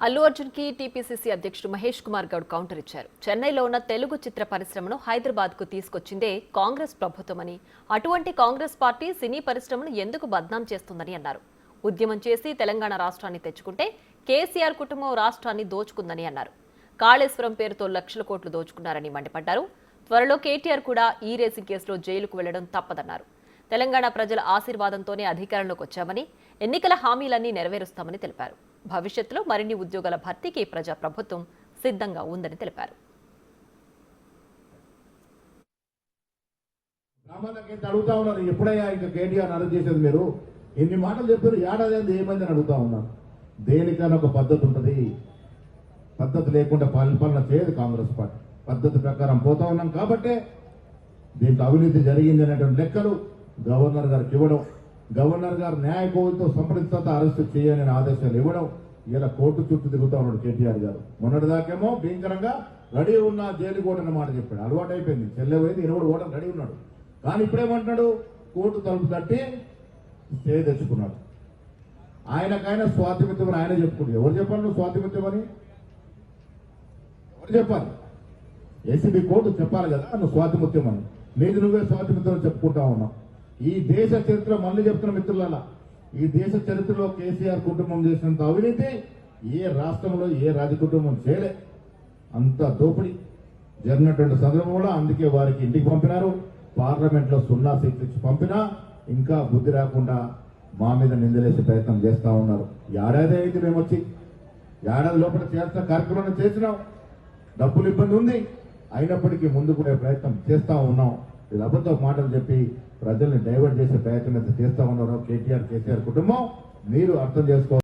అల్లు అర్జున్ కి టీపీసీసీ అధ్యక్షుడు మహేష్ కుమార్ గౌడ్ కౌంటర్ ఇచ్చారు. చెన్నైలో ఉన్న తెలుగు చిత్ర పరిశ్రమను హైదరాబాద్ కు తీసుకొచ్చిందే కాంగ్రెస్ ప్రభుత్వమని, అటువంటి కాంగ్రెస్ పార్టీ సినీ పరిశ్రమను ఎందుకు బద్నాం చేస్తుందని అన్నారు. ఉద్యమం చేసి తెలంగాణ రాష్ట్రాన్ని తెచ్చుకుంటే కేసీఆర్ కుటుంబం రాష్ట్రాన్ని దోచుకుందని అన్నారు. కాళేశ్వరం పేరుతో లక్షల కోట్లు దోచుకున్నారని మండిపడ్డారు. త్వరలో కేటీఆర్ కూడా ఈ రేసింగ్ కేసులో జైలుకు వెళ్లడం తప్పదన్నారు. తెలంగాణ ప్రజల ఆశీర్వాదంతోనే అధికారంలోకి వచ్చామని, ఎన్నికల హామీలన్నీ నెరవేరుస్తామని తెలిపారు. భవిష్యత్తులో మరిన్ని ఉద్యోగాల భర్తీకి ప్రజాప్రభుత్వం సిద్ధంగా ఉందని తెలిపారు. అడుగుతా ఉన్నారు, ఎప్పుడైనా ఇంకా కేటీఆర్ అరెస్ట్ చేసేది మీరు ఎన్ని మాటలు చెప్పారు, ఏడాది ఏమైందని అడుగుతా ఉన్నారు. దేనికైనా ఒక పద్ధతి ఉంటుంది. పద్ధతి లేకుండా పాలన చేయదు కాంగ్రెస్ పార్టీ. పద్ధతి ప్రకారం పోతా ఉన్నాం కాబట్టే దీంట్లో అవినీతి జరిగింది అనేటువంటి లెక్కలు గవర్నర్ గారికి ఇవ్వడం, గవర్నర్ గారు న్యాయ కోవితో సంప్రదించడంతో అరెస్టు చేయాలని ఆదేశాలు ఇవ్వడం, ఇలా కోర్టు చుట్టూ తిరుగుతా ఉన్నాడు కేటీఆర్ గారు. మొన్నటిదాకేమో భయంకరంగా రెడీ ఉన్న జైలు కోటని మాట చెప్పాడు. అలవాటు అయిపోయింది. చెల్లెపోయింది, ఇనుడు కూడా రెడీ ఉన్నాడు. కానీ ఇప్పుడేమంటున్నాడు, కోర్టు తలుపు తట్టి స్టే తెచ్చుకున్నాడు. ఆయనకైనా స్వాతిమిత్యమని ఆయన చెప్పుకుంటు. ఎవరు చెప్పాలి నువ్వు స్వాతిమిత్యమని? ఎవరు చెప్పాలి? ఏసీబీ కోర్టు చెప్పాలి కదా నువ్వు స్వాతిమిత్యం అని. నీది నువ్వే స్వాతిమిత్యం చెప్పుకుంటా ఉన్నావు. ఈ దేశ చరిత్ర మళ్ళీ చెప్తున్న మిత్రుల, ఈ దేశ చరిత్రలో కేసీఆర్ కుటుంబం చేసినంత అవినీతి ఏ రాష్ట్రంలో ఏ రాజ కుటుంబం చేయలే. అంత దోపిడీ జరిగినటువంటి సందర్భంలో అందుకే వారికి ఇంటికి పంపినారు. పార్లమెంట్లో 0 సీట్లు ఇచ్చి పంపినా ఇంకా బుద్ధి రాకుండా మా మీద నిందలేసే ప్రయత్నం చేస్తా ఉన్నారు. ఏడాది అయితే మేము వచ్చి ఏడాది లోపల చేస్తున్న కార్యక్రమాన్ని చేసినాం. డబ్బులు ఇబ్బంది ఉంది, అయినప్పటికీ ముందు కూడా ప్రయత్నం చేస్తా ఉన్నాం. వీళ్ళు అబద్ధ మాటలు చెప్పి ప్రజల్ని డైవర్ట్ చేసే ప్రయత్నం అయితే చేస్తా ఉన్నారు కేసీఆర్ కుటుంబం. మీరు అర్థం చేసుకోవాలి.